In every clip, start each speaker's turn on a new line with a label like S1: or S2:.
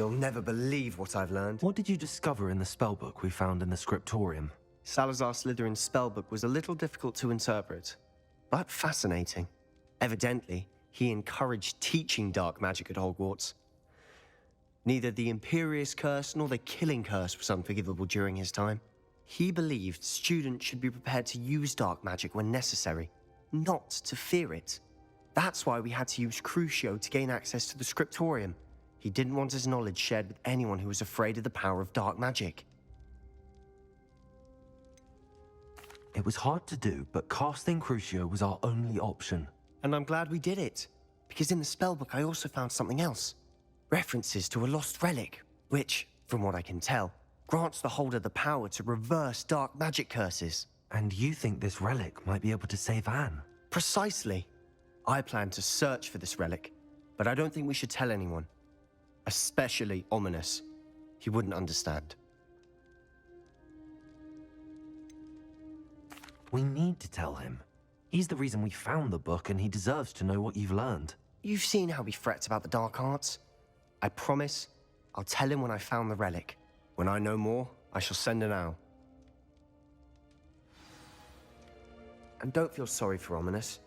S1: You'll never believe what I've learned.
S2: What did you discover in the spellbook we found in the scriptorium?
S1: Salazar Slytherin's spellbook was a little difficult to interpret, but fascinating. Evidently, he encouraged teaching dark magic at Hogwarts. Neither the Imperious Curse nor the Killing Curse was unforgivable during his time. He believed students should be prepared to use dark magic when necessary, not to fear it. That's why we had to use Crucio to gain access to the scriptorium. He didn't want his knowledge shared with anyone who was afraid of the power of dark magic.
S2: It was hard to do, but casting Crucio was our only option.
S1: And I'm glad we did it, because in the spellbook I also found something else. References to a lost relic, which, from what I can tell, grants the holder the power to reverse dark magic curses.
S2: And you think this relic might be able to save Anne?
S1: Precisely. I plan to search for this relic, but I don't think we should tell anyone. Especially Ominis. He wouldn't understand.
S2: We need to tell him. He's the reason we found the book, and he deserves to know what you've learned.
S1: You've seen how he frets about the dark arts. I promise I'll tell him when I found the relic. When I know more, I shall send an owl. And don't feel sorry for Ominis.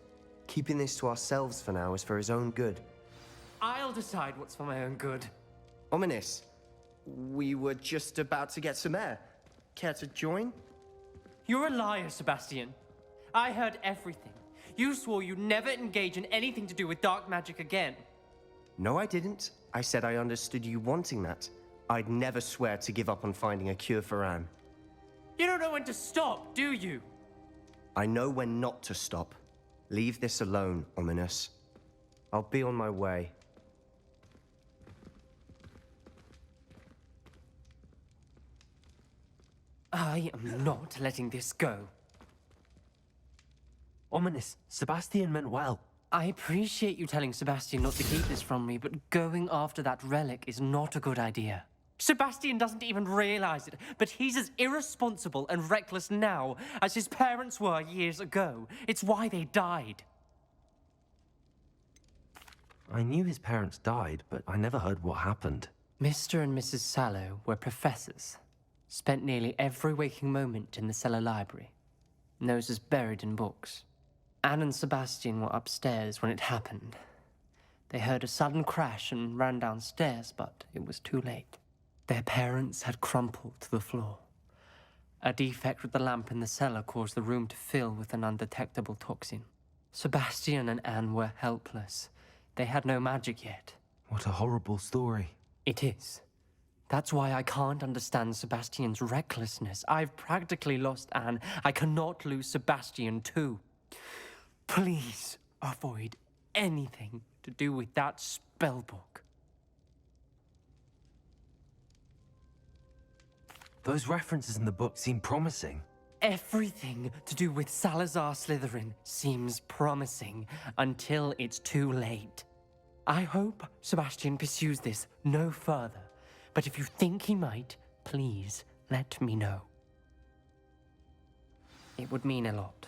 S1: Keeping this to ourselves for now is for his own good.
S3: I'll decide what's for my own good.
S1: Ominis, we were just about to get some air. Care to join?
S3: You're a liar, Sebastian. I heard everything. You swore you'd never engage in anything to do with dark magic again.
S1: No, I didn't. I said I understood you wanting that. I'd never swear to give up on finding a cure for Anne.
S3: You don't know when to stop, do you?
S1: I know when not to stop. Leave this alone, Ominis. I'll be on my way.
S3: I am not letting this go.
S2: Ominis, Sebastian meant well.
S3: I appreciate you telling Sebastian not to keep this from me, but going after that relic is not a good idea. Sebastian doesn't even realize it, but he's as irresponsible and reckless now as his parents were years ago. It's why they died.
S2: I knew his parents died, but I never heard what happened.
S3: Mr. and Mrs. Sallow were professors. Spent nearly every waking moment in the cellar library. Noses buried in books. Anne and Sebastian were upstairs when it happened. They heard a sudden crash and ran downstairs, but it was too late. Their parents had crumpled to the floor. A defect with the lamp in the cellar caused the room to fill with an undetectable toxin. Sebastian and Anne were helpless. They had no magic yet.
S2: What a horrible story.
S3: It is. That's why I can't understand Sebastian's recklessness. I've practically lost Anne. I cannot lose Sebastian too. Please avoid anything to do with that spellbook.
S2: Those references in the book seem promising.
S3: Everything to do with Salazar Slytherin seems promising until it's too late. I hope Sebastian pursues this no further, but if you think he might, please let me know. It would mean a lot.